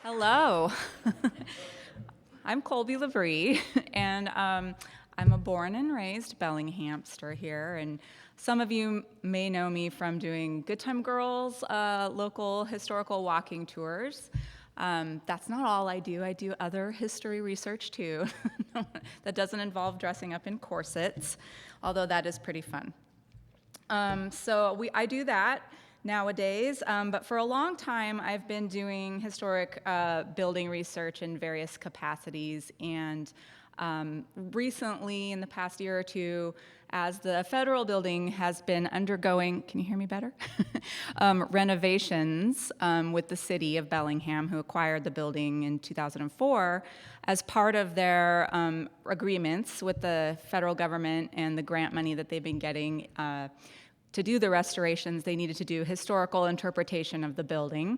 Hello. I'm Kolby LaBree, and I'm a born and raised Bellinghamster here. And some of you may know me from doing Good Time Girls local historical walking tours. That's not all I do. I do other history research too that doesn't involve dressing up in corsets, although that is pretty fun. I do that nowadays, but for a long time I've been doing historic building research in various capacities, and recently in the past year or two, as the federal building has been undergoing, can you hear me better? Renovations with the City of Bellingham, who acquired the building in 2004, as part of their agreements with the federal government and the grant money that they've been getting to do the restorations, they needed to do historical interpretation of the building.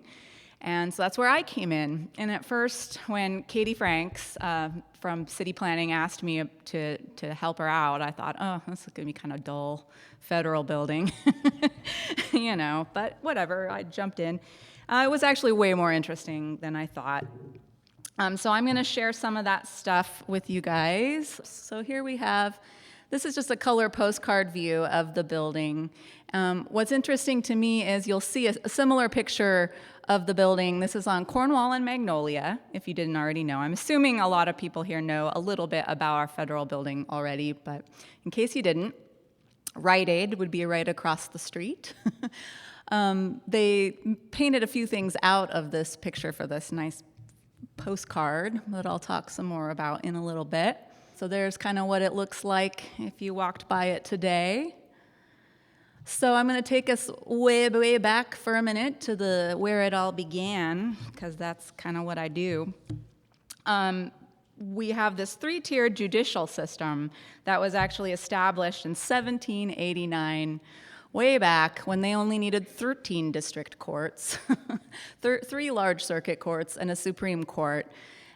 And so that's where I came in. And at first, when Katie Franks from City Planning asked me to help her out, I thought, oh, this is going to be kind of dull federal building, but whatever, I jumped in. It was actually way more interesting than I thought. So I'm going to share some of that stuff with you guys. So here we have, this is just a color postcard view of the building. What's interesting to me is you'll see a similar picture of the building. This is on Cornwall and Magnolia, if you didn't already know. I'm assuming a lot of people here know a little bit about our federal building already, but in case you didn't, Rite Aid would be right across the street. They painted a few things out of this picture for this nice postcard that I'll talk some more about in a little bit. So there's kind of what it looks like if you walked by it today. So I'm going to take us way back for a minute to where it all began, because that's kind of what I do. We have this three-tiered judicial system that was actually established in 1789, way back when they only needed 13 district courts, 3 large circuit courts, and a Supreme Court.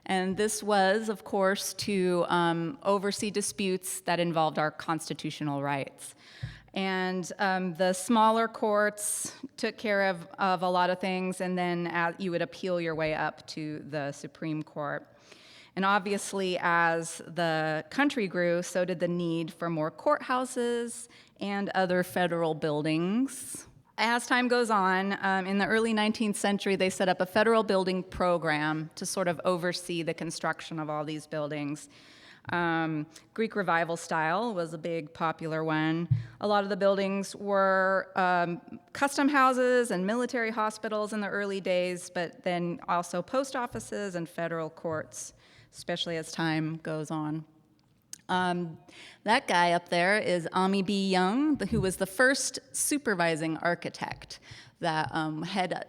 And this was, of course, to oversee disputes that involved our constitutional rights. And the smaller courts took care of a lot of things, and then you would appeal your way up to the Supreme Court. And obviously, as the country grew, so did the need for more courthouses and other federal buildings. As time goes on, in the early 19th century, they set up a federal building program to sort of oversee the construction of all these buildings. Greek Revival style was a big popular one. A lot of the buildings were custom houses and military hospitals in the early days, but then also post offices and federal courts, especially as time goes on. That guy up there is Ami B. Young, who was the first supervising architect that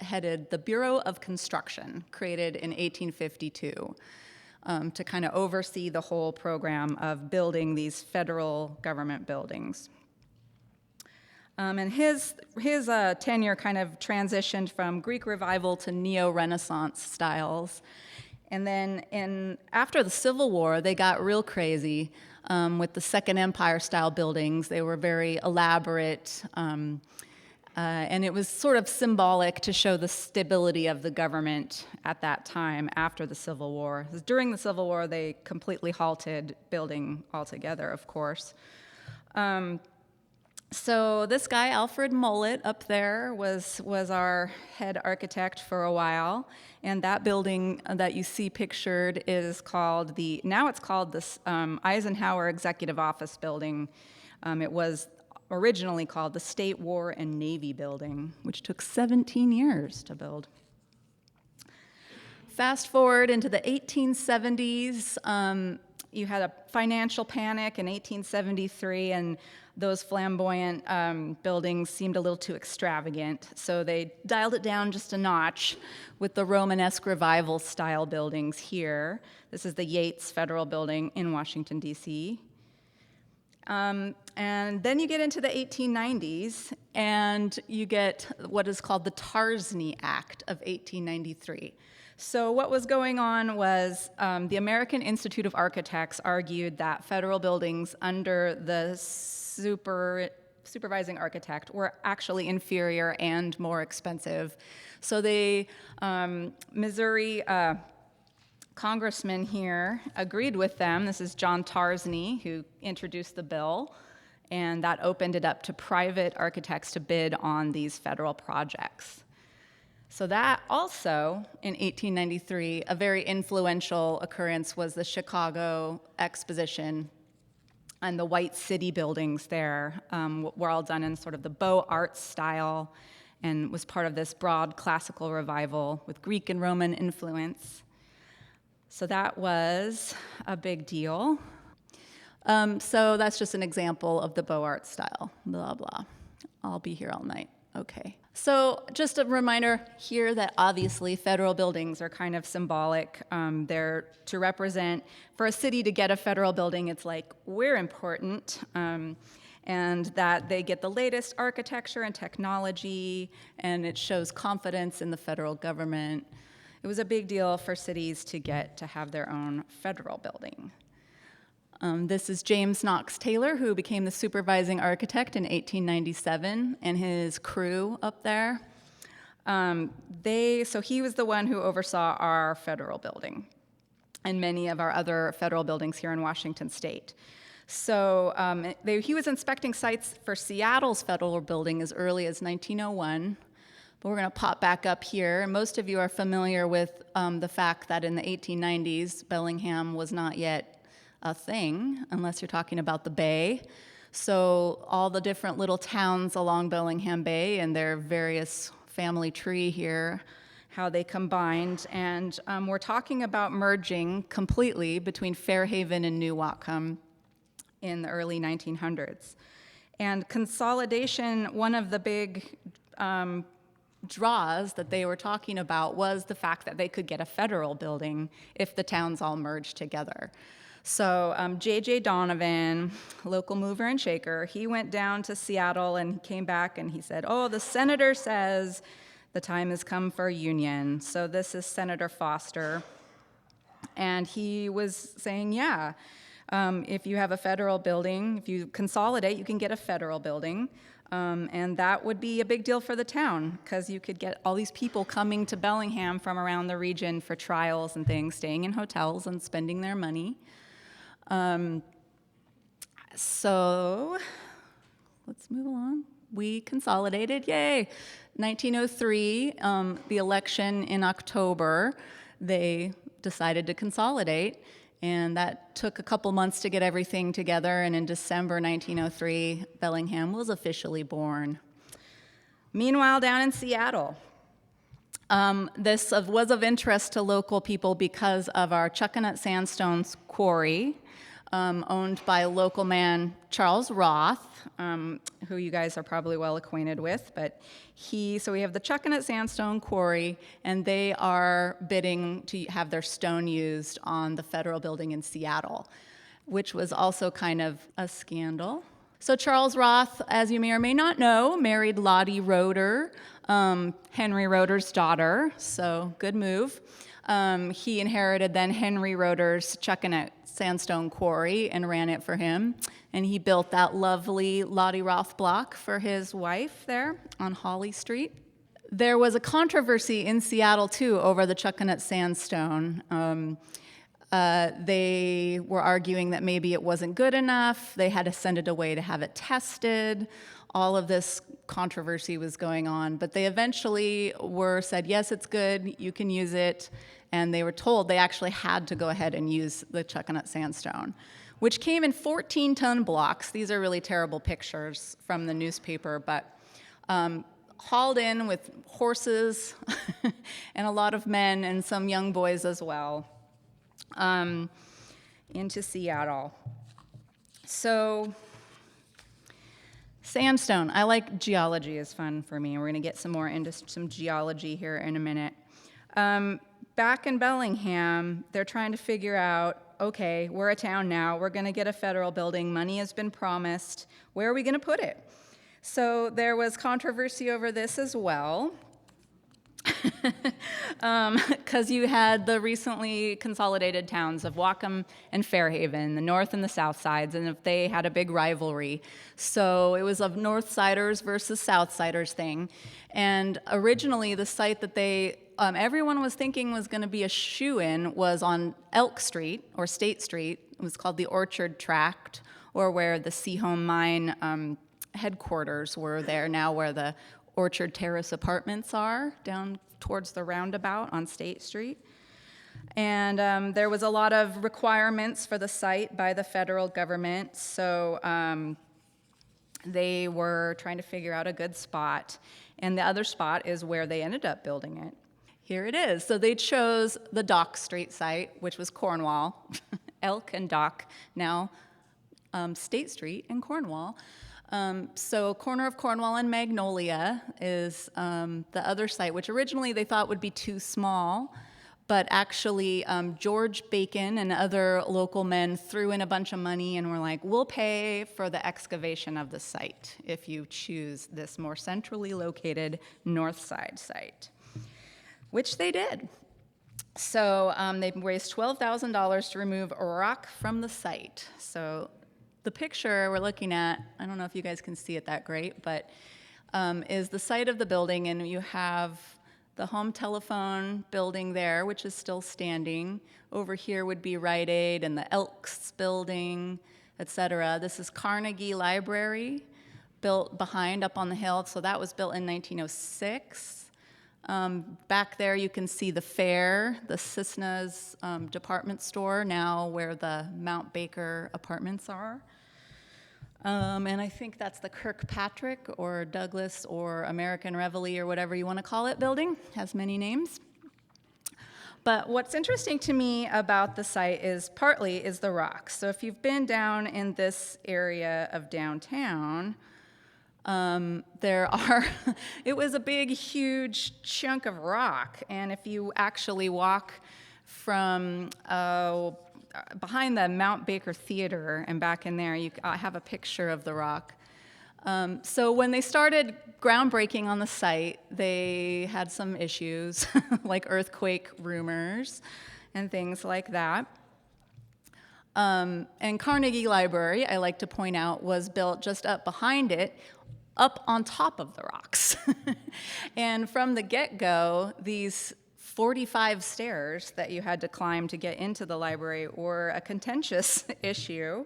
headed the Bureau of Construction, created in 1852, to kind of oversee the whole program of building these federal government buildings. And his tenure kind of transitioned from Greek Revival to Neo-Renaissance styles. And then after the Civil War, they got real crazy with the Second Empire style buildings. They were very elaborate, and it was sort of symbolic to show the stability of the government at that time after the Civil War. During the Civil War, they completely halted building altogether, of course. So this guy, Alfred Mollett, up there was our head architect for a while, and that building that you see pictured is called now it's called the Eisenhower Executive Office Building. It was originally called the State War and Navy Building, which took 17 years to build. Fast forward into the 1870s, you had a financial panic in 1873, and those flamboyant buildings seemed a little too extravagant, so they dialed it down just a notch with the Romanesque Revival style buildings here. This is the Yates Federal Building in Washington, D.C. And then you get into the 1890s, and you get what is called the Tarsney Act of 1893. So what was going on was the American Institute of Architects argued that federal buildings under the supervising architect were actually inferior and more expensive. So the Missouri congressman here agreed with them. This is John Tarsney, who introduced the bill, and that opened it up to private architects to bid on these federal projects. So that also, in 1893, a very influential occurrence was the Chicago Exposition, and the White City buildings there were all done in sort of the Beaux Arts style and was part of this broad classical revival with Greek and Roman influence. So that was a big deal. So that's just an example of the Beaux Arts style, blah, blah. I'll be here all night. Okay. So just a reminder here that obviously federal buildings are kind of symbolic. They're to represent, for a city to get a federal building, it's like, we're important, and that they get the latest architecture and technology, and it shows confidence in the federal government. It was a big deal for cities to get to have their own federal building. This is James Knox Taylor, who became the supervising architect in 1897, and his crew up there. So he was the one who oversaw our federal building and many of our other federal buildings here in Washington State. So he was inspecting sites for Seattle's federal building as early as 1901. But we're going to pop back up here. Most of you are familiar with the fact that in the 1890s, Bellingham was not yet a thing, unless you're talking about the Bay. So all the different little towns along Bellingham Bay and their various family tree here, how they combined. And we're talking about merging completely between Fairhaven and New Whatcom in the early 1900s. And consolidation, one of the big draws that they were talking about was the fact that they could get a federal building if the towns all merged together. So J.J. Donovan, local mover and shaker, he went down to Seattle and came back and he said, oh, the senator says the time has come for a union. So this is Senator Foster. And he was saying, yeah, if you have a federal building, if you consolidate, you can get a federal building. And that would be a big deal for the town because you could get all these people coming to Bellingham from around the region for trials and things, staying in hotels and spending their money. So let's move along. We consolidated, yay. 1903, the election in October, they decided to consolidate, and that took a couple months to get everything together, and in December 1903, Bellingham was officially born. Meanwhile, down in Seattle, this was of interest to local people because of our Chuckanut Sandstone quarry, owned by local man Charles Roth, who you guys are probably well acquainted with, but so we have the Chuckanut Sandstone quarry, and they are bidding to have their stone used on the federal building in Seattle, which was also kind of a scandal. So Charles Roth, as you may or may not know, married Lottie Roeder, Henry Roeder's daughter, so good move. He inherited then Henry Roeder's Chuckanut Sandstone quarry and ran it for him. And he built that lovely Lottie Roth block for his wife there on Holly Street. There was a controversy in Seattle, too, over the Chuckanut Sandstone. They were arguing that maybe it wasn't good enough. They had to send it away to have it tested. All of this controversy was going on, but they eventually said, yes, it's good, you can use it, and they were told they actually had to go ahead and use the Chuckanut Sandstone, which came in 14-ton blocks. These are really terrible pictures from the newspaper, but hauled in with horses and a lot of men and some young boys as well into Seattle. So sandstone, I like geology, is fun for me. We're going to get some more into some geology here in a minute. Back in Bellingham, they're trying to figure out, okay, we're a town now, we're going to get a federal building, money has been promised, where are we going to put it? So there was controversy over this as well. Because you had the recently consolidated towns of Whatcom and Fairhaven, the north and the south sides, and if they had a big rivalry. So it was a North Siders versus South Siders thing. And originally, the site that everyone was thinking was going to be a shoe-in was on Elk Street, or State Street. It was called the Orchard Tract, or where the Seaholm Mine headquarters were there, now where the Orchard Terrace apartments are, down towards the roundabout on State Street. And there was a lot of requirements for the site by the federal government, so they were trying to figure out a good spot. And the other spot is where they ended up building it. Here it is. So they chose the Dock Street site, which was Cornwall, Elk and Dock, now State Street in Cornwall. So corner of Cornwall and Magnolia is the other site, which originally they thought would be too small, but actually George Bacon and other local men threw in a bunch of money and were like, we'll pay for the excavation of the site if you choose this more centrally located north side site, which they did. So they raised $12,000 to remove a rock from the site. So the picture we're looking at, I don't know if you guys can see it that great, but is the site of the building, and you have the Home Telephone building there, which is still standing. Over here would be Rite Aid and the Elks building, etc. This is Carnegie Library, built behind up on the hill, so that was built in 1906. Back there you can see the fair, the Cisna's department store, now where the Mount Baker apartments are. And I think that's the Kirkpatrick or Douglas or American Reveille or whatever you want to call it building. Has many names. But what's interesting to me about the site is partly the rocks. So if you've been down in this area of downtown, it was a big, huge chunk of rock. And if you actually walk from behind the Mount Baker Theater and back in there, I have a picture of the rock. So when they started groundbreaking on the site, they had some issues, like earthquake rumors and things like that. And Carnegie Library, I like to point out, was built just up behind it, up on top of the rocks. And from the get-go, these 45 stairs that you had to climb to get into the library were a contentious issue.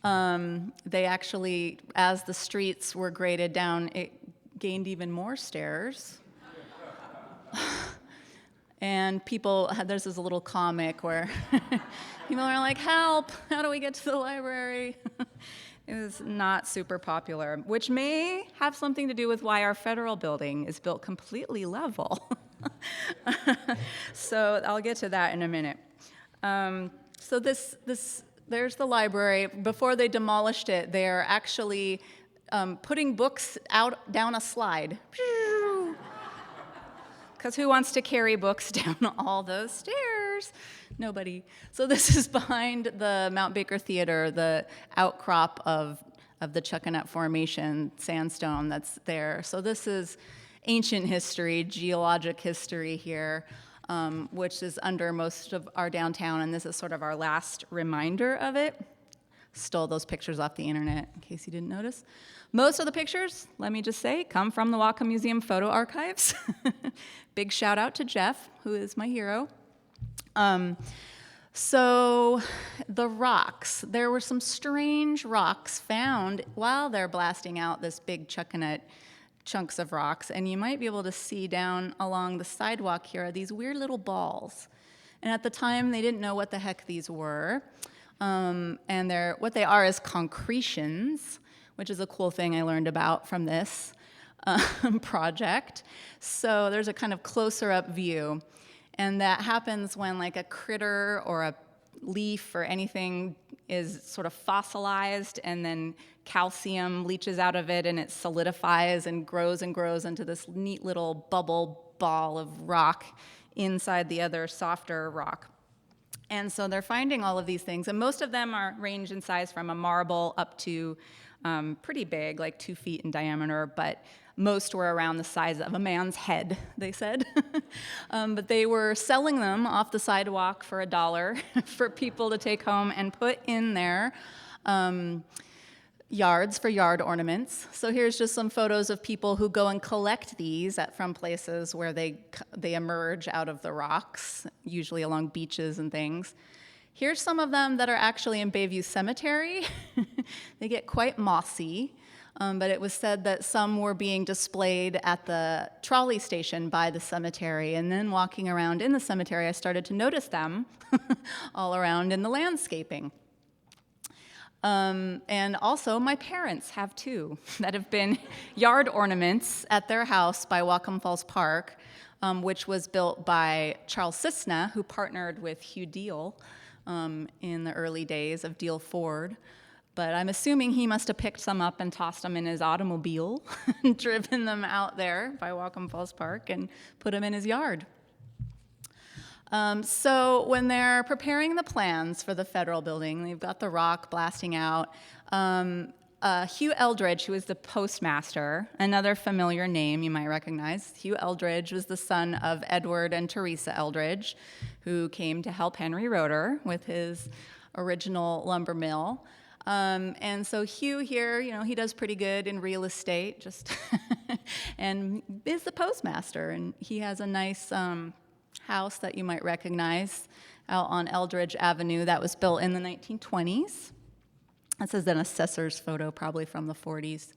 They actually, as the streets were graded down, it gained even more stairs. And there's this little comic where people are like, help, how do we get to the library? It was not super popular, which may have something to do with why our federal building is built completely level. So I'll get to that in a minute. So there's the library. Before they demolished it, they're actually putting books out down a slide. Because who wants to carry books down all those stairs? Nobody. So this is behind the Mount Baker Theater, the outcrop of the Chuckanut Formation, sandstone that's there. So this is ancient history, geologic history here, which is under most of our downtown, and this is sort of our last reminder of it. Stole those pictures off the internet, in case you didn't notice. Most of the pictures, let me just say, come from the Whatcom Museum photo archives. Big shout out to Jeff, who is my hero. So the rocks, there were some strange rocks found while they're blasting out this big Chuckanut chunks of rocks, and you might be able to see down along the sidewalk here are these weird little balls. And at the time, they didn't know what the heck these were. And what they are is concretions, which is a cool thing I learned about from this project. So there's a kind of closer up view. And that happens when like a critter or a leaf or anything is sort of fossilized, and then calcium leaches out of it and it solidifies and grows into this neat little bubble ball of rock inside the other softer rock. And so they're finding all of these things, and most of them range in size from a marble up to pretty big, like 2 feet in diameter, but Most were around the size of a man's head, they said. But they were selling them off the sidewalk for $1 for people to take home and put in their yards for yard ornaments. So here's just some photos of people who go and collect these from places where they emerge out of the rocks, usually along beaches and things. Here's some of them that are actually in Bayview Cemetery. They get quite mossy, but it was said that some were being displayed at the trolley station by the cemetery, and then walking around in the cemetery, I started to notice them all around in the landscaping. And also, my parents have two that have been yard ornaments at their house by Whatcom Falls Park, which was built by Charles Cissna, who partnered with Hugh Deal in the early days of Deal Ford. But I'm assuming he must have picked some up and tossed them in his automobile and driven them out there by Whatcom Falls Park and put them in his yard. So when they're preparing the plans for the federal building, they've got the rock blasting out. Hugh Eldridge, who was the postmaster, another familiar name you might recognize. Hugh Eldridge was the son of Edward and Teresa Eldridge, who came to help Henry Roeder with his original lumber mill. And so Hugh here, he does pretty good in real estate, just and is the postmaster. And he has a nice house that you might recognize out on Eldridge Avenue that was built in the 1920s. This is an assessor's photo, probably from the 40s.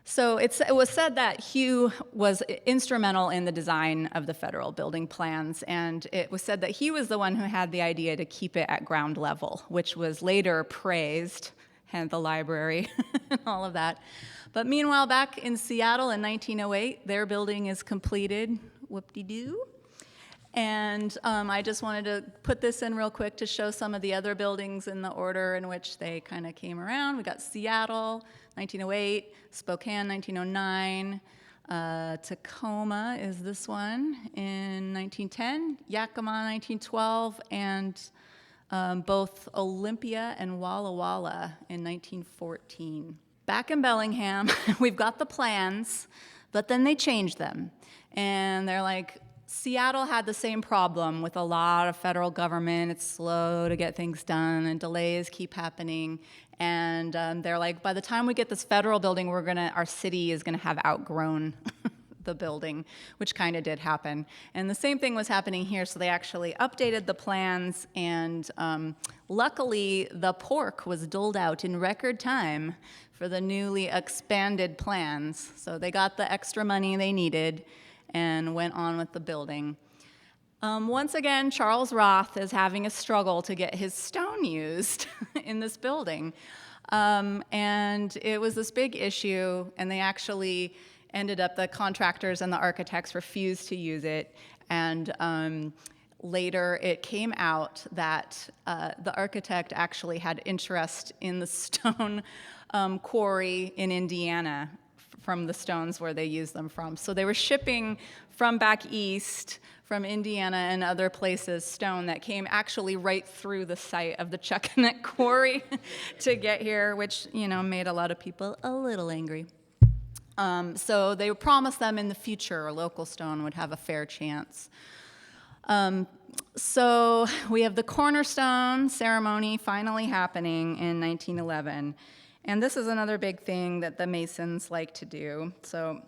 So it was said that Hugh was instrumental in the design of the federal building plans, and it was said that he was the one who had the idea to keep it at ground level, which was later praised, and the library and all of that. But meanwhile, back in Seattle in 1908, their building is completed, whoop-de-doo. And I just wanted to put this in real quick to show some of the other buildings in the order in which they kind of came around. We got Seattle, 1908, Spokane, 1909, Tacoma is this one in 1910, Yakima, 1912, and both Olympia and Walla Walla in 1914. Back in Bellingham, we've got the plans, but then they changed them. And they're like, Seattle had the same problem with a lot of federal government. It's slow to get things done, and delays keep happening. And they're like, by the time we get this federal building, our city is gonna have outgrown the building, which kind of did happen. And the same thing was happening here, so they actually updated the plans, and luckily the pork was doled out in record time for the newly expanded plans. So they got the extra money they needed and went on with the building. Once again, Charles Roth is having a struggle to get his stone used in this building. And it was this big issue, and they actually ended up, the contractors and the architects refused to use it. And later it came out that the architect actually had interest in the stone quarry in Indiana from the stones where they use them from. So they were shipping from back east, from Indiana and other places, stone that came actually right through the site of the Chuckanet Quarry to get here, which, made a lot of people a little angry. So they promised them in the future a local stone would have a fair chance. So we have the cornerstone ceremony finally happening in 1911. And this is another big thing that the Masons like to do. So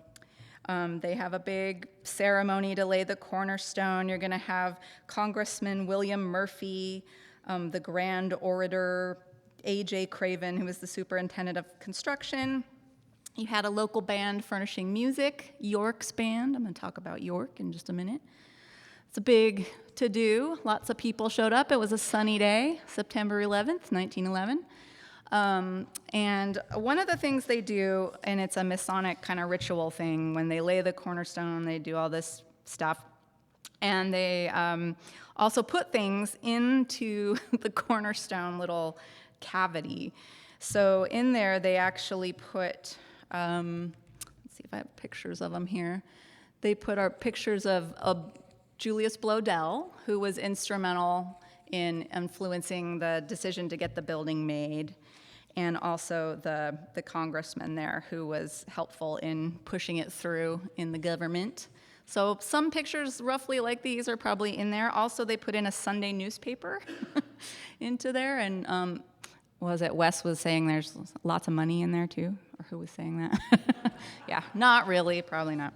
they have a big ceremony to lay the cornerstone. You're going to have Congressman William Murphy, the Grand Orator A.J. Craven, who was the superintendent of construction. You had a local band furnishing music, York's band. I'm going to talk about York in just a minute. It's a big to-do. Lots of people showed up. It was a sunny day, September 11th, 1911. And one of the things they do, and it's a Masonic kind of ritual thing, when they lay the cornerstone, they do all this stuff, and they also put things into the cornerstone little cavity. So in there, they actually put, let's see if I have pictures of them here. They put our pictures of Julius Blodell, who was instrumental in influencing the decision to get the building made. and also the congressman there who was helpful in pushing it through in the government. So some pictures roughly like these are probably in there. Also, they put in a Sunday newspaper into there, and was it Wes was saying there's lots of money in there too? Or who was saying that? Yeah, not really, probably not.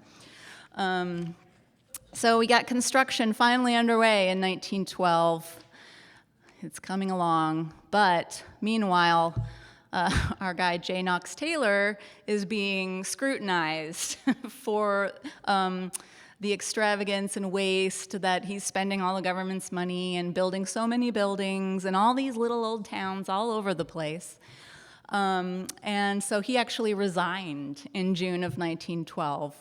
So we got construction finally underway in 1912. It's coming along, but meanwhile, our guy J. Knox Taylor is being scrutinized for the extravagance and waste that he's spending all the government's money and building so many buildings and all these little old towns all over the place. And so he actually resigned in June of 1912.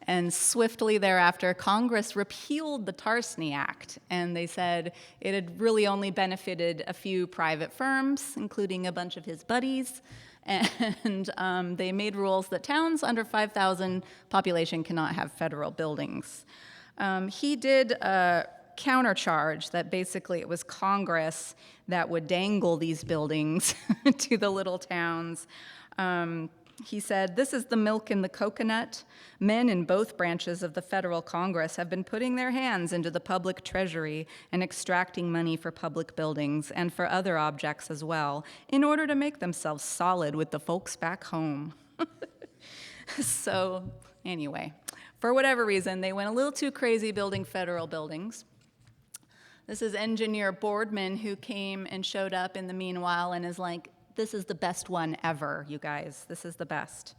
And swiftly thereafter, Congress repealed the Tarsney Act, and they said it had really only benefited a few private firms, including a bunch of his buddies, and they made rules that towns under 5,000 population cannot have federal buildings. He did a countercharge that basically it was Congress that would dangle these buildings to the little towns. He said, "This is the milk in the coconut. Men in both branches of the federal Congress have been putting their hands into the public treasury and extracting money for public buildings and for other objects as well, in order to make themselves solid with the folks back home." So anyway, for whatever reason, they went a little too crazy building federal buildings. This is engineer Boardman who came and showed up in the meanwhile and is like, "This is the best one ever, you guys. This is the best.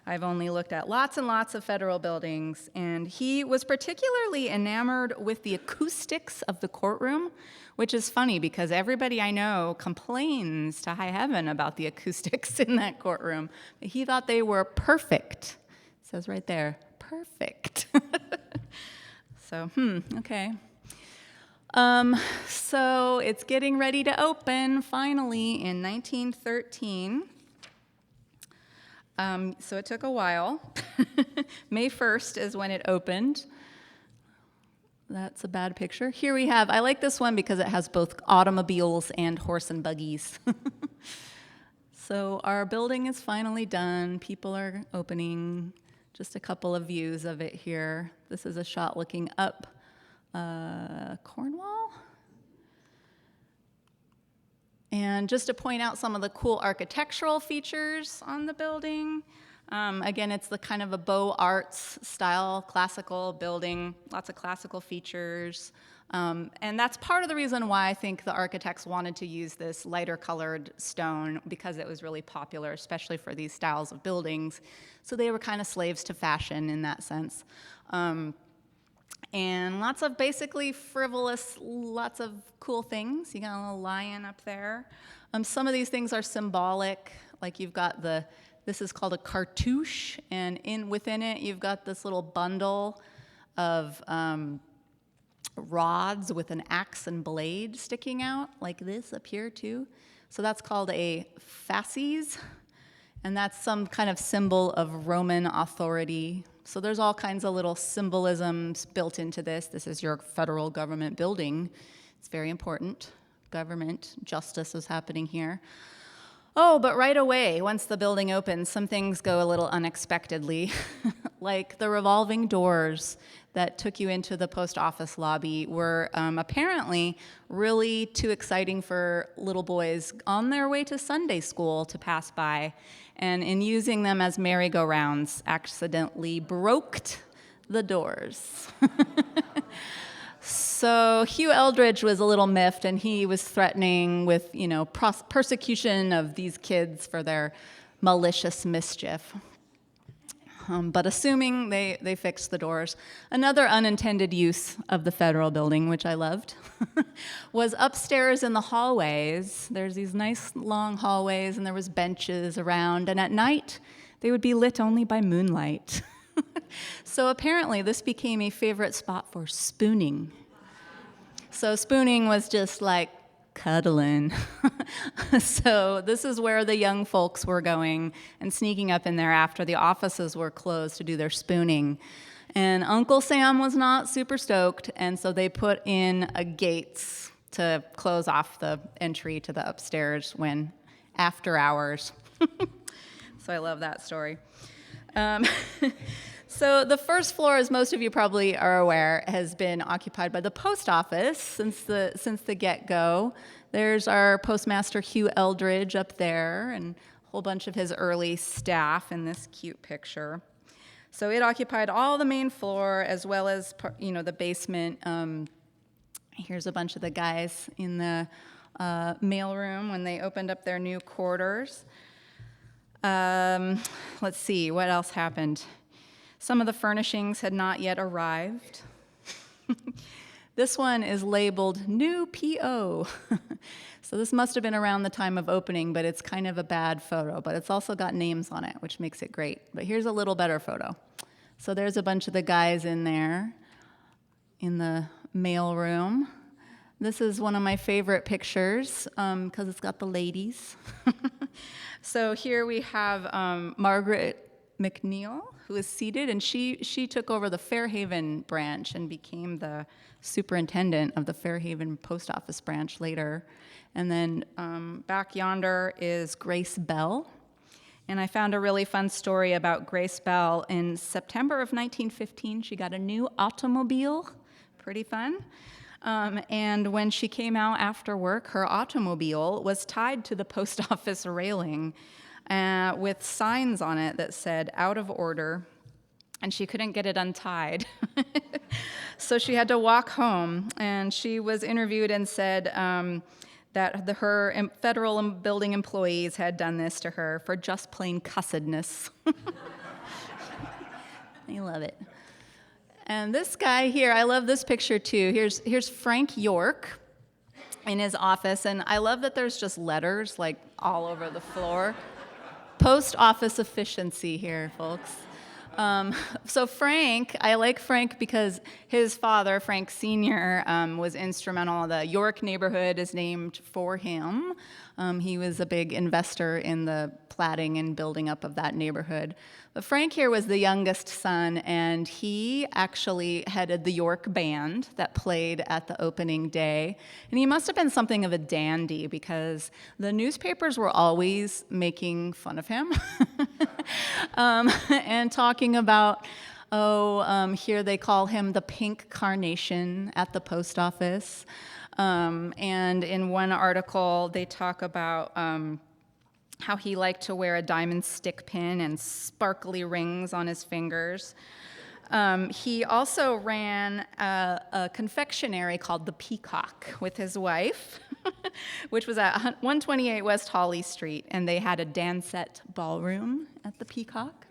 I've only looked at lots and lots of federal buildings." And he was particularly enamored with the acoustics of the courtroom, which is funny because everybody I know complains to high heaven about the acoustics in that courtroom. But he thought they were perfect. It says right there, perfect. So, okay. So it's getting ready to open finally in 1913. So it took a while. May 1st is when it opened. That's a bad picture. Here we have, I like this one because it has both automobiles and horse and buggies. So our building is finally done. People are opening. Just a couple of views of it here. This is a shot looking up Cornwall. And just to point out some of the cool architectural features on the building. Again, it's the kind of a Beaux Arts style classical building, lots of classical features. And that's part of the reason why I think the architects wanted to use this lighter colored stone, because it was really popular, especially for these styles of buildings. So they were kind of slaves to fashion in that sense. And lots of basically frivolous, lots of cool things. You got a little lion up there. Some of these things are symbolic, like you've got this is called a cartouche, and within it you've got this little bundle of rods with an axe and blade sticking out, like this up here too. So that's called a fasces, and that's some kind of symbol of Roman authority. So there's all kinds of little symbolisms built into this. This is your federal government building. It's very important. Government, justice is happening here. Oh, but right away, once the building opens, some things go a little unexpectedly, like the revolving doors that took you into the post office lobby were apparently really too exciting for little boys on their way to Sunday school to pass by, and in using them as merry-go-rounds, accidentally broke the doors. So Hugh Eldridge was a little miffed, and he was threatening with, persecution of these kids for their malicious mischief. But assuming they fixed the doors, another unintended use of the federal building, which I loved, was upstairs in the hallways. There's these nice long hallways, and there was benches around, and at night they would be lit only by moonlight. So apparently this became a favorite spot for spooning. So spooning was just like cuddling. So this is where the young folks were going and sneaking up in there after the offices were closed to do their spooning. And Uncle Sam was not super stoked, and so they put in gates to close off the entry to the upstairs when after hours. So I love that story. So the first floor, as most of you probably are aware, has been occupied by the post office since the get-go. There's our postmaster Hugh Eldridge up there, and a whole bunch of his early staff in this cute picture. So it occupied all the main floor as well as the basement. Here's a bunch of the guys in the mailroom when they opened up their new quarters. Let's see, what else happened? Some of the furnishings had not yet arrived. This one is labeled New P.O. So this must have been around the time of opening, but it's kind of a bad photo. But it's also got names on it, which makes it great. But here's a little better photo. So there's a bunch of the guys in there in the mail room. This is one of my favorite pictures because it's got the ladies. So here we have Margaret McNeil, who is seated, and she took over the Fairhaven branch and became the superintendent of the Fairhaven post office branch later. And then back yonder is Grace Bell. And I found a really fun story about Grace Bell. In September of 1915, she got a new automobile. Pretty fun. And when she came out after work, her automobile was tied to the post office railing with signs on it that said, "Out of order," and she couldn't get it untied. So she had to walk home, and she was interviewed and said that her federal building employees had done this to her for just plain cussedness. I love it. And this guy here, I love this picture too. Here's Frank York in his office, and I love that there's just letters like all over the floor. Post office efficiency here, folks. So Frank, I like Frank because his father, Frank Sr., was instrumental. The York neighborhood is named for him. He was a big investor in the platting and building up of that neighborhood. But Frank here was the youngest son, and he actually headed the York band that played at the opening day. And he must have been something of a dandy because the newspapers were always making fun of him and talking about, here they call him the pink carnation at the post office. And in one article, they talk about how he liked to wear a diamond stick pin and sparkly rings on his fingers. He also ran a confectionery called the Peacock with his wife, which was at 128 West Holly Street, and they had a dancette ballroom at the Peacock.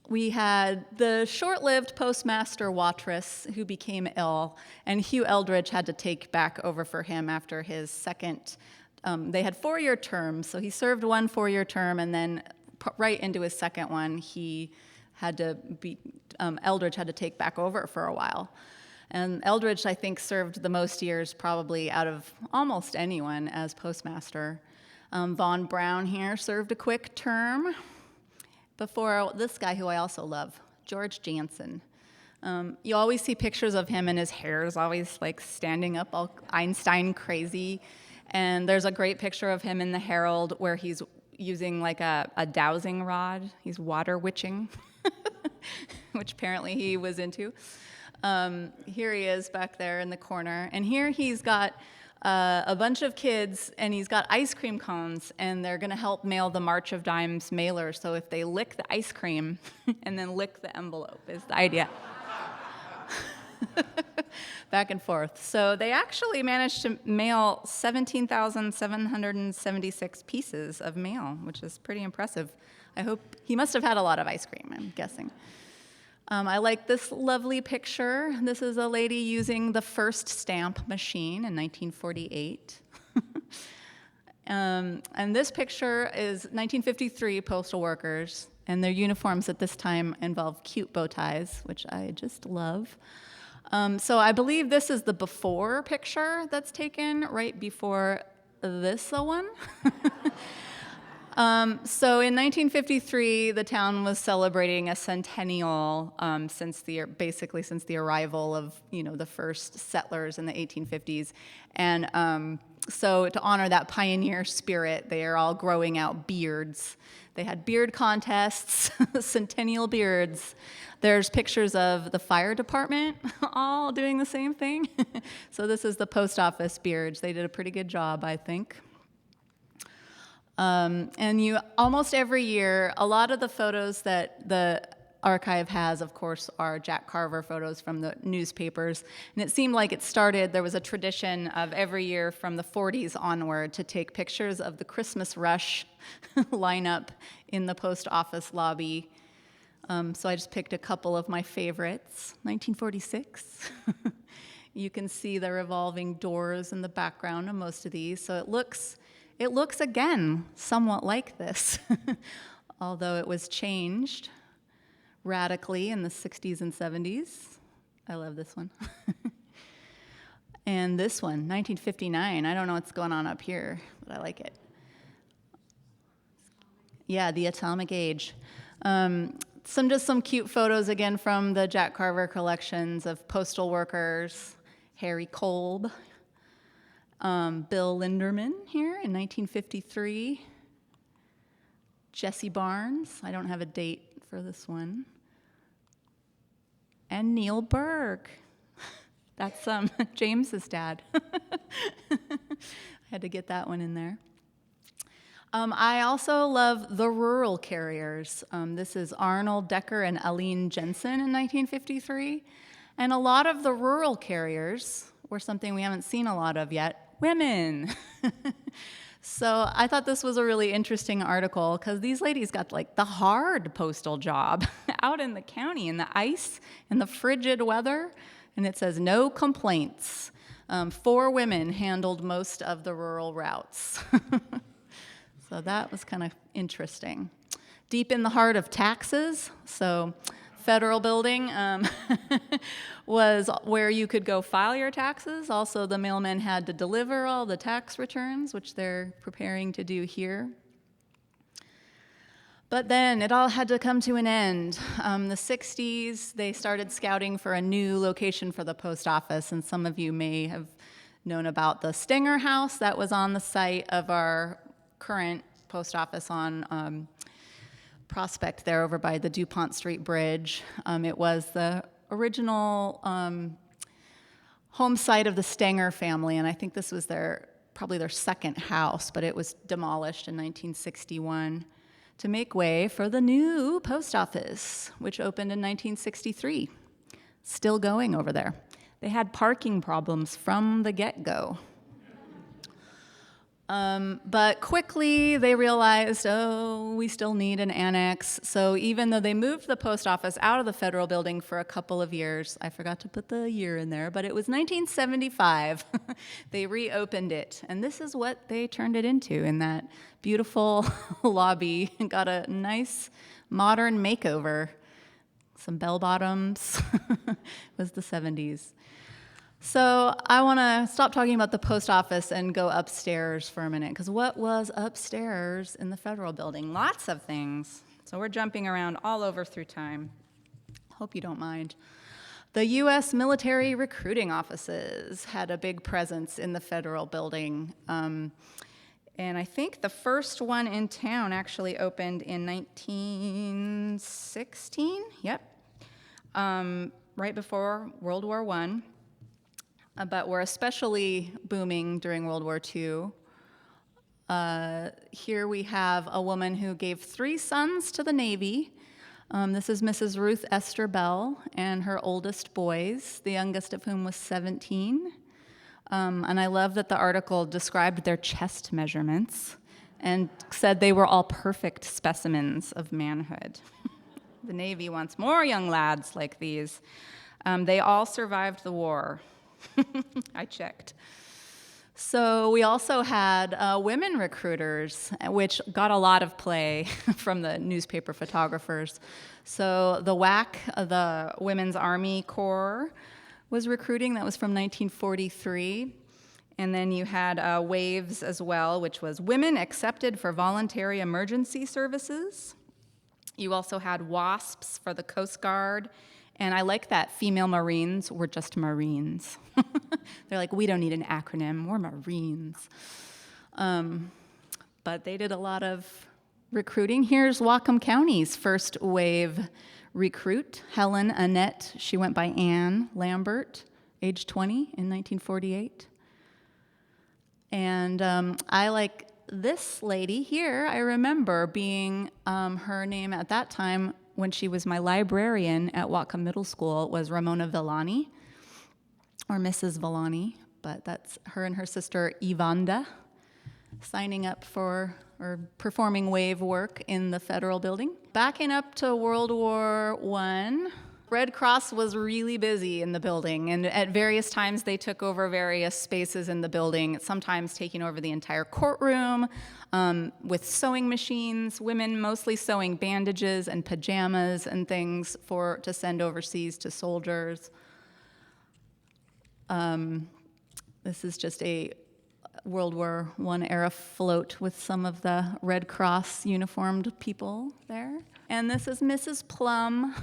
We had the short-lived postmaster Watrous, who became ill, and Hugh Eldridge had to take back over for him after his second. They had 4-year terms, so he served one 4-year term, and then right into his second one, Eldridge had to take back over for a while. And Eldridge, I think, served the most years probably out of almost anyone as postmaster. Von Braun here served a quick term before this guy, who I also love, George Jansen. You always see pictures of him, and his hair is always like standing up all Einstein crazy. And there's a great picture of him in the Herald where he's using like a dowsing rod. He's water witching, which apparently he was into. Here he is back there in the corner. And here he's got a bunch of kids, and he's got ice cream cones, and they're going to help mail the March of Dimes mailer. So if they lick the ice cream and then lick the envelope is the idea. Back and forth. So they actually managed to mail 17,776 pieces of mail, which is pretty impressive. I hope he must have had a lot of ice cream, I'm guessing. I like this lovely picture. This is a lady using the first stamp machine in 1948. And this picture is 1953 postal workers, and their uniforms at this time involve cute bow ties, which I just love. So I believe this is the before picture that's taken right before this one. So in 1953, the town was celebrating a centennial since the arrival of the first settlers in the 1850s, and so to honor that pioneer spirit, they are all growing out beards. They had beard contests, centennial beards. There's pictures of the fire department all doing the same thing. So this is the post office beards. They did a pretty good job, I think. And almost every year, a lot of the photos that the archive has, of course, are Jack Carver photos from the newspapers. And it seemed like there was a tradition of every year from the 40s onward to take pictures of the Christmas rush lineup in the post office lobby. So I just picked a couple of my favorites. 1946. You can see the revolving doors in the background of most of these. So it looks again somewhat like this, although it was changed radically in the 60s and 70s. I love this one. And this one, 1959. I don't know what's going on up here, but I like it. Yeah, the atomic age. Some cute photos again from the Jack Carver collections of postal workers, Harry Kolb, Bill Linderman here in 1953. Jesse Barnes, I don't have a date for this one. And Neil Berg. That's James's dad. I had to get that one in there. I also love the rural carriers. This is Arnold Decker and Aline Jensen in 1953. And a lot of the rural carriers were something we haven't seen a lot of yet, women. So I thought this was a really interesting article because these ladies got like the hard postal job out in the county in the ice and the frigid weather. And it says no complaints. 4 women handled most of the rural routes. So that was kind of interesting. Deep in the heart of taxes, so federal building was where you could go file your taxes. Also, the mailmen had to deliver all the tax returns, which they're preparing to do here. But then it all had to come to an end. The 60s, they started scouting for a new location for the post office, and some of you may have known about the Stenger House that was on the site of our current post office on Prospect there over by the DuPont Street Bridge. It was the original home site of the Stenger family, and I think this was probably their second house, but it was demolished in 1961 to make way for the new post office, which opened in 1963. Still going over there. They had parking problems from the get-go. But quickly they realized, we still need an annex. So even though they moved the post office out of the federal building for a couple of years, I forgot to put the year in there, but it was 1975, they reopened it. And this is what they turned it into in that beautiful lobby. Got a nice modern makeover. Some bell bottoms. It was the 70s. So I want to stop talking about the post office and go upstairs for a minute, because what was upstairs in the federal building? Lots of things. So we're jumping around all over through time. Hope you don't mind. The U.S. military recruiting offices had a big presence in the federal building. And I think the first one in town actually opened in 1916. Yep. Right before World War I. But were especially booming during World War II. Here we have a woman who gave 3 sons to the Navy. This is Mrs. Ruth Esther Bell and her oldest boys, the youngest of whom was 17. And I love that the article described their chest measurements and said they were all perfect specimens of manhood. The Navy wants more young lads like these. They all survived the war. I checked. So we also had women recruiters, which got a lot of play from the newspaper photographers. So the WAC, the Women's Army Corps, was recruiting. That was from 1943. And then you had WAVES as well, which was Women Accepted for Voluntary Emergency Services. You also had WASPs for the Coast Guard. And I like that female Marines were just Marines. They're like, we don't need an acronym, we're Marines. But they did a lot of recruiting. Here's Whatcom County's first wave recruit, Helen Annette. She went by Anne Lambert, age 20 in 1948. And I like this lady here. I remember being her name at that time when she was my librarian at Whatcom Middle School was Ramona Villani, or Mrs. Villani, but that's her and her sister Yvonda signing up for or performing wave work in the federal building. Backing up to World War I, Red Cross was really busy in the building, and at various times they took over various spaces in the building, sometimes taking over the entire courtroom with sewing machines, women mostly sewing bandages and pajamas and things to send overseas to soldiers. This is just a World War I era float with some of the Red Cross uniformed people there. And this is Mrs. Plum.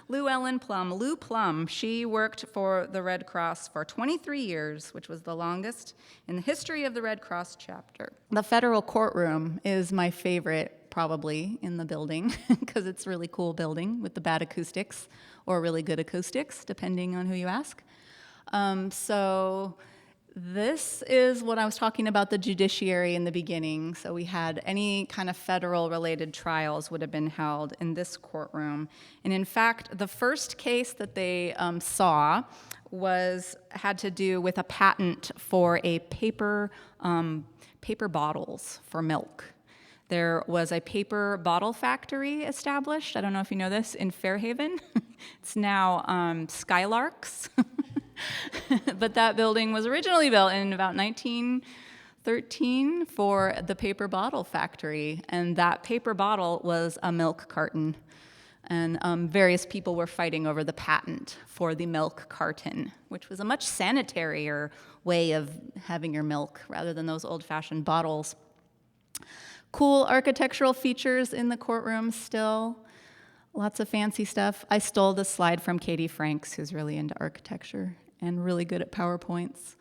Lou Ellen Plum. Lou Plum, she worked for the Red Cross for 23 years, which was the longest in the history of the Red Cross chapter. The federal courtroom is my favorite, probably, in the building, because it's a really cool building with the bad acoustics, or really good acoustics, depending on who you ask. So this is what I was talking about, the judiciary in the beginning. So we had any kind of federal-related trials would have been held in this courtroom. And in fact, the first case that they saw had to do with a patent for a paper bottles for milk. There was a paper bottle factory established. I don't know if you know this, in Fairhaven. It's now Skylarks. But that building was originally built in about 1913 for the paper bottle factory, and that paper bottle was a milk carton. And various people were fighting over the patent for the milk carton, which was a much sanitarier way of having your milk rather than those old-fashioned bottles. Cool architectural features in the courtroom still. Lots of fancy stuff. I stole this slide from Katie Franks, who's really into architecture and really good at PowerPoints.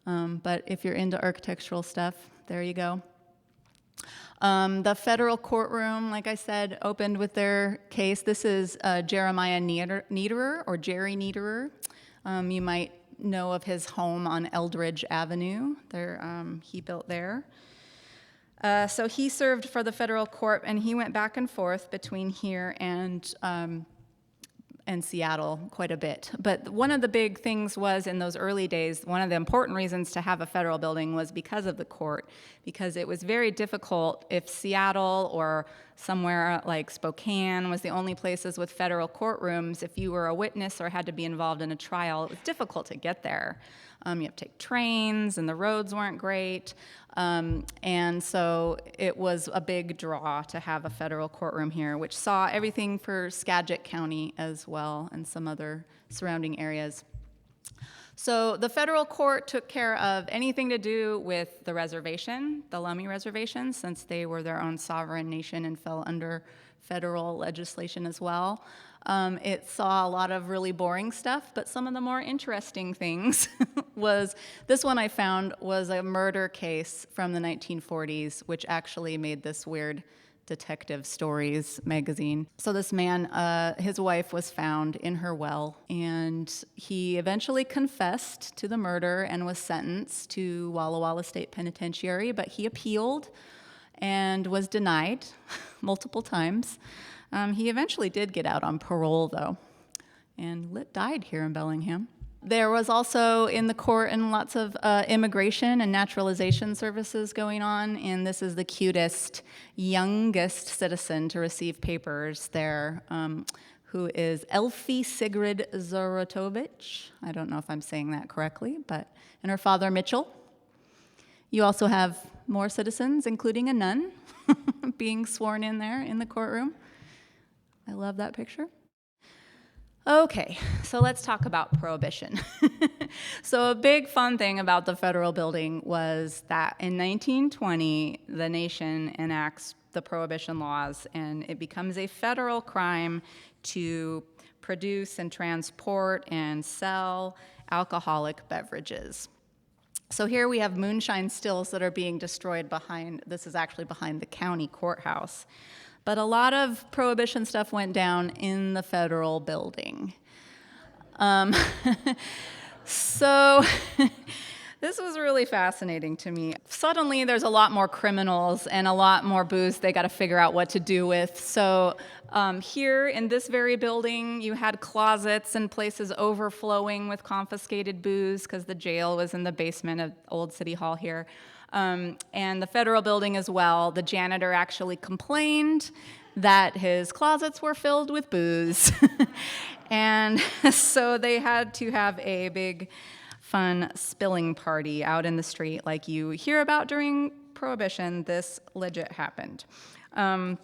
But if you're into architectural stuff, there you go. The federal courtroom, like I said, opened with their case. This is Jeremiah Niederer, or Jerry Niederer. You might know of his home on Eldridge Avenue. He built there. So he served for the federal court, and he went back and forth between here and Seattle quite a bit. But one of the big things was in those early days, one of the important reasons to have a federal building was because of the court, because it was very difficult if Seattle or somewhere like Spokane was the only places with federal courtrooms. If you were a witness or had to be involved in a trial, it was difficult to get there. You have to take trains, and the roads weren't great. And so it was a big draw to have a federal courtroom here, which saw everything for Skagit County as well and some other surrounding areas. So the federal court took care of anything to do with the reservation, the Lummi Reservation, since they were their own sovereign nation and fell under federal legislation as well. It saw a lot of really boring stuff, but some of the more interesting things was, this one I found was a murder case from the 1940s, which actually made this weird detective stories magazine. So this man, his wife was found in her well, and he eventually confessed to the murder and was sentenced to Walla Walla State Penitentiary, but he appealed and was denied multiple times. He eventually did get out on parole, though, and died here in Bellingham. There was also in the court and lots of immigration and naturalization services going on, and this is the cutest, youngest citizen to receive papers there, who is Elfie Sigrid Zorotovich. I don't know if I'm saying that correctly, and her father, Mitchell. You also have more citizens, including a nun, being sworn in there in the courtroom. I love that picture. Okay, so let's talk about Prohibition. So a big fun thing about the federal building was that in 1920, the nation enacts the Prohibition laws, and it becomes a federal crime to produce and transport and sell alcoholic beverages. So here we have moonshine stills that are being destroyed behind, this is actually behind the county courthouse. But a lot of Prohibition stuff went down in the federal building. So this was really fascinating to me. Suddenly there's a lot more criminals and a lot more booze they got to figure out what to do with. So here in this very building, you had closets and places overflowing with confiscated booze because the jail was in the basement of Old City Hall here. And the federal building as well, the janitor actually complained that his closets were filled with booze. And so they had to have a big, fun spilling party out in the street like you hear about during Prohibition. This legit happened. In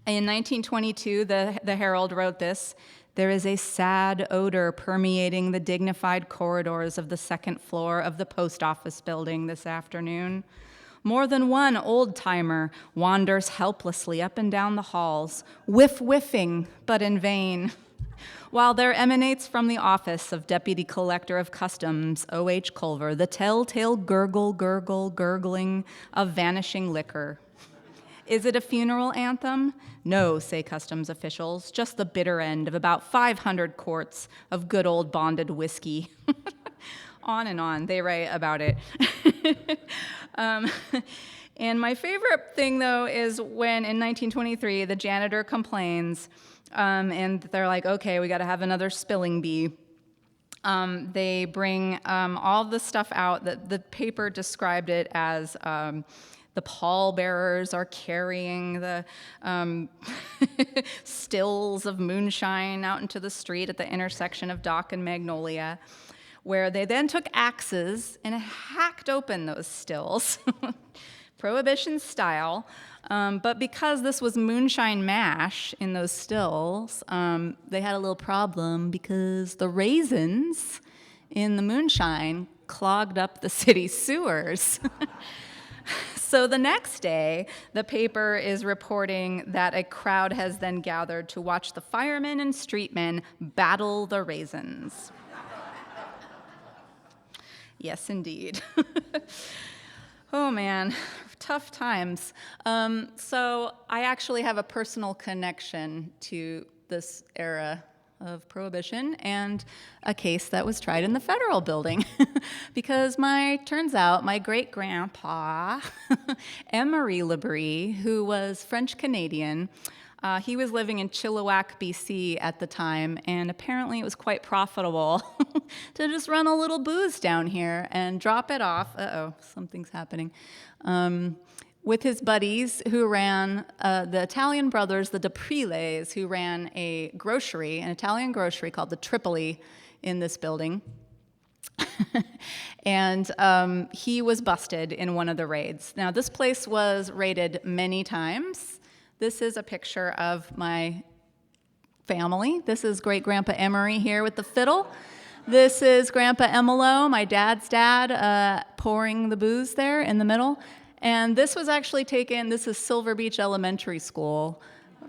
1922, the Herald wrote this: "There is a sad odor permeating the dignified corridors of the second floor of the post office building this afternoon. More than one old-timer wanders helplessly up and down the halls, whiffing, but in vain, while there emanates from the office of Deputy Collector of Customs, O.H. Culver, the telltale gurgling of vanishing liquor. Is it a funeral anthem? No, say customs officials, just the bitter end of about 500 quarts of good old bonded whiskey." On and on, they write about it. And my favorite thing, though, is when in 1923, the janitor complains, and they're like, okay, we got to have another spilling bee. They bring all the stuff out. The paper described it as the pallbearers are carrying the stills of moonshine out into the street at the intersection of Dock and Magnolia, where they then took axes and hacked open those stills, Prohibition style. But because this was moonshine mash in those stills, they had a little problem because the raisins in the moonshine clogged up the city sewers. So the next day, the paper is reporting that a crowd has then gathered to watch the firemen and streetmen battle the raisins. Yes, indeed. Oh, man, tough times. So I actually have a personal connection to this era of Prohibition and a case that was tried in the federal building. Because turns out my great-grandpa, Emery LaBree, who was French-Canadian, he was living in Chilliwack, BC at the time, and apparently it was quite profitable to just run a little booze down here and drop it off. Uh-oh, something's happening. With his buddies who ran, the Italian brothers, the Depriles, who ran an Italian grocery called the Tripoli in this building. And he was busted in one of the raids. Now, this place was raided many times. This is a picture of my family. This is great-grandpa Emery here with the fiddle. This is Grandpa Emilo, my dad's dad, pouring the booze there in the middle. And this was actually taken, this is Silver Beach Elementary School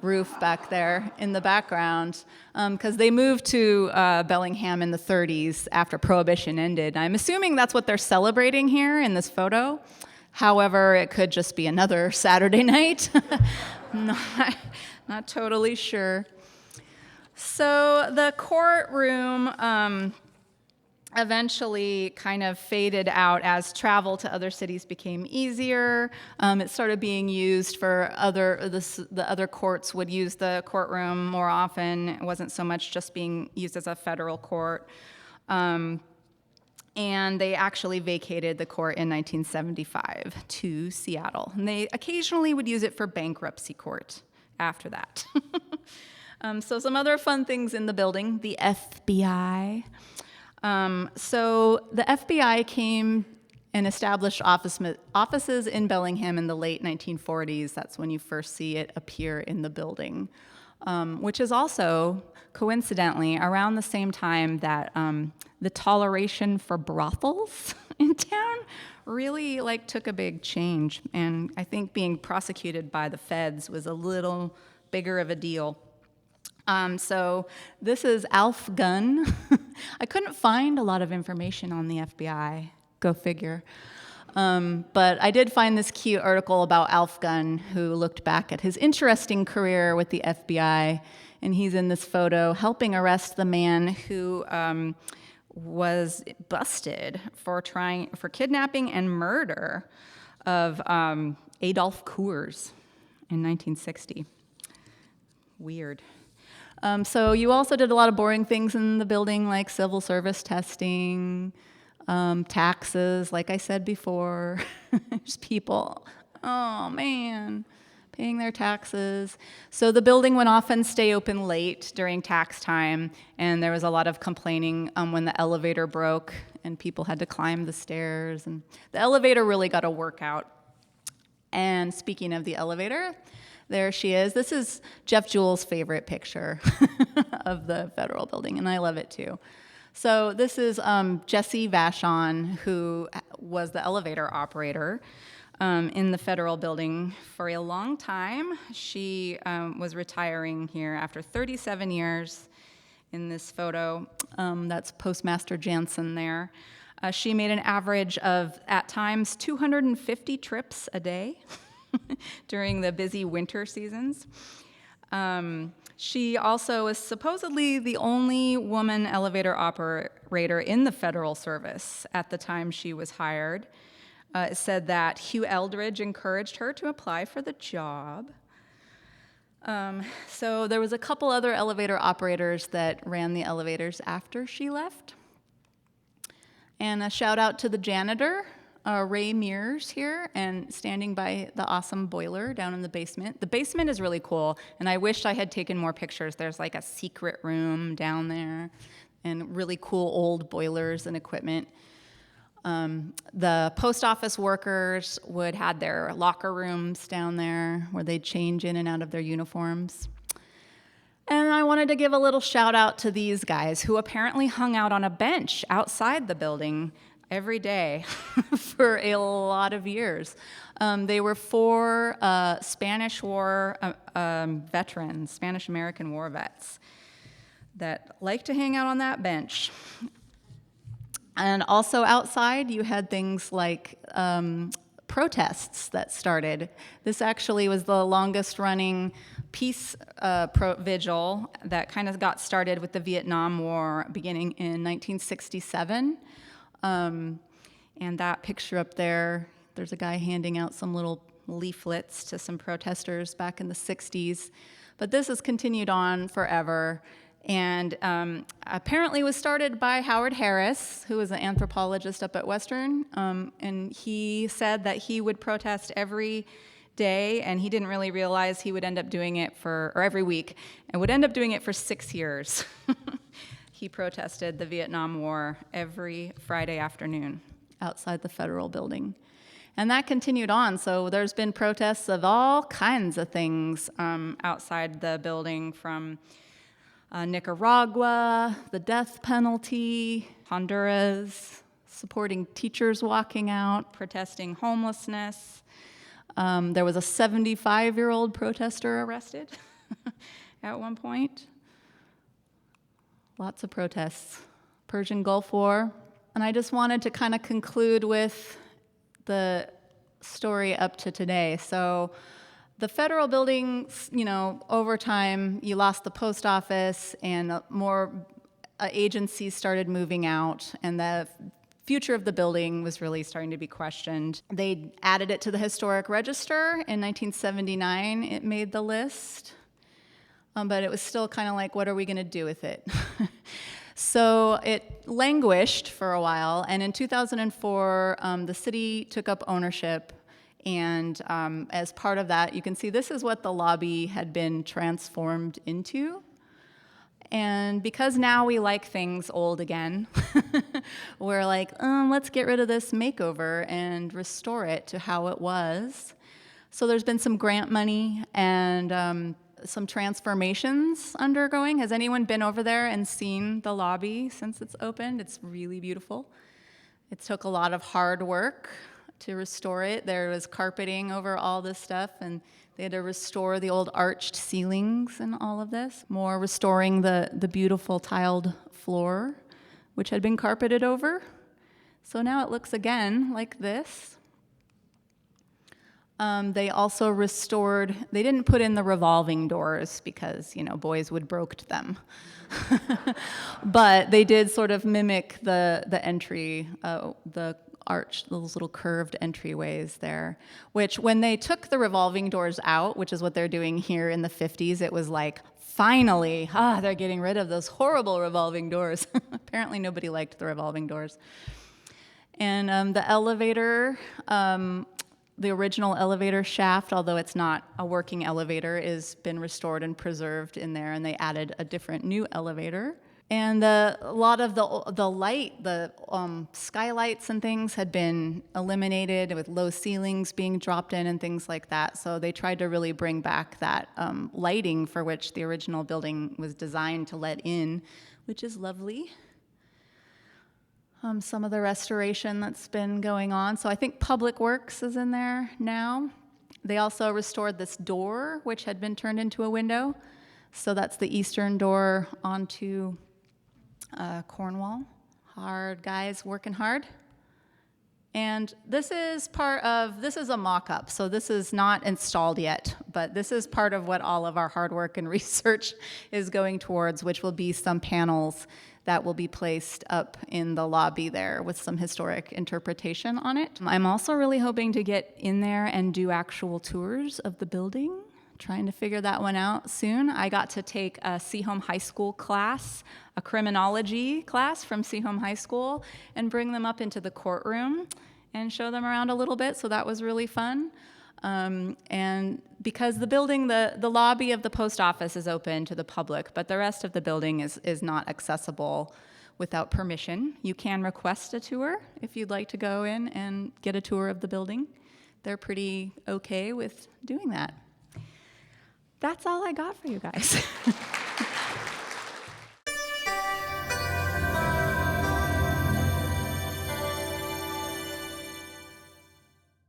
roof back there in the background, because they moved to Bellingham in the 30s after Prohibition ended. I'm assuming that's what they're celebrating here in this photo. However, it could just be another Saturday night. Not totally sure. So the courtroom eventually kind of faded out as travel to other cities became easier. It started being used for the other courts would use the courtroom more often. It wasn't so much just being used as a federal court. And they actually vacated the court in 1975 to Seattle. And they occasionally would use it for bankruptcy court after that. So some other fun things in the building, the FBI. So the FBI came and established offices in Bellingham in the late 1940s. That's when you first see it appear in the building. which is also, coincidentally, around the same time that the toleration for brothels in town really took a big change. And I think being prosecuted by the feds was a little bigger of a deal. So this is Alf Gunn. I couldn't find a lot of information on the FBI, go figure. But I did find this cute article about Alf Gunn, who looked back at his interesting career with the FBI, and he's in this photo helping arrest the man who was busted for kidnapping and murder of Adolf Coors in 1960. Weird. So you also did a lot of boring things in the building, like civil service testing, taxes, like I said before. There's people, oh man, paying their taxes. So the building would often stay open late during tax time, and there was a lot of complaining when the elevator broke and people had to climb the stairs. And the elevator really got a workout. And speaking of the elevator, there she is. This is Jeff Jewell's favorite picture of the federal building, and I love it too. So this is Jessie Vachon, who was the elevator operator in the federal building for a long time. She was retiring here after 37 years in this photo. That's Postmaster Jansen there. She made an average of, at times, 250 trips a day during the busy winter seasons. She also was supposedly the only woman elevator operator in the federal service at the time she was hired. It said that Hugh Eldridge encouraged her to apply for the job. So there was a couple other elevator operators that ran the elevators after she left. And a shout out to the janitor, Ray Mears here, and standing by the awesome boiler down in the basement. The basement is really cool, and I wished I had taken more pictures. There's like a secret room down there and really cool old boilers and equipment. The post office workers would have their locker rooms down there where they'd change in and out of their uniforms. And I wanted to give a little shout out to these guys who apparently hung out on a bench outside the building every day for a lot of years. They were four Spanish War veterans, Spanish-American War vets, that liked to hang out on that bench. And also outside, you had things like protests that started. This actually was the longest-running peace vigil that kind of got started with the Vietnam War beginning in 1967. And that picture up there, there's a guy handing out some little leaflets to some protesters back in the 60s. But this has continued on forever, and apparently was started by Howard Harris, who was an anthropologist up at Western, and he said that he would protest every day, and he didn't really realize he would end up doing it or every week, and would end up doing it for 6 years. He protested the Vietnam War every Friday afternoon outside the federal building. And that continued on, so there's been protests of all kinds of things outside the building, from Nicaragua, the death penalty, Honduras, supporting teachers walking out, protesting homelessness. There was a 75-year-old protester arrested at one point. Lots of protests. Persian Gulf War. And I just wanted to kind of conclude with the story up to today. So the federal buildings, over time, you lost the post office, and more agencies started moving out, and the future of the building was really starting to be questioned. They added it to the Historic Register. In 1979, it made the list. But it was still kind of like, what are we going to do with it? So it languished for a while, and in 2004, the city took up ownership, and as part of that, you can see this is what the lobby had been transformed into. And because now we like things old again, we're like, let's get rid of this makeover and restore it to how it was. So there's been some grant money and some transformations undergoing. Has anyone been over there and seen the lobby since it's opened? It's really beautiful. It took a lot of hard work to restore it. There was carpeting over all this stuff, and they had to restore the old arched ceilings and all of this. More restoring the beautiful tiled floor, which had been carpeted over. So now it looks again like this. They also restored, they didn't put in the revolving doors because, boys would broked them. But they did sort of mimic the entry, the arch, those little curved entryways there, which when they took the revolving doors out, which is what they're doing here in the 50s, it was like, finally, they're getting rid of those horrible revolving doors. Apparently nobody liked the revolving doors. And the elevator, the original elevator shaft, although it's not a working elevator, has been restored and preserved in there, and they added a different new elevator. And a lot of the light, the skylights and things had been eliminated with low ceilings being dropped in and things like that. So they tried to really bring back that lighting for which the original building was designed to let in, which is lovely. Some of the restoration that's been going on. So I think Public Works is in there now. They also restored this door, which had been turned into a window. So that's the eastern door onto Cornwall. Hard guys working hard. And this is a mock-up, so this is not installed yet, but this is part of what all of our hard work and research is going towards, which will be some panels that will be placed up in the lobby there with some historic interpretation on it. I'm also really hoping to get in there and do actual tours of the building, trying to figure that one out soon. I got to take a Seaholm High School class, a criminology class from Seaholm High School, and bring them up into the courtroom and show them around a little bit, so that was really fun. And because the building, the lobby of the post office is open to the public, but the rest of the building is not accessible without permission. You can request a tour if you'd like to go in and get a tour of the building. They're pretty okay with doing that. That's all I got for you guys.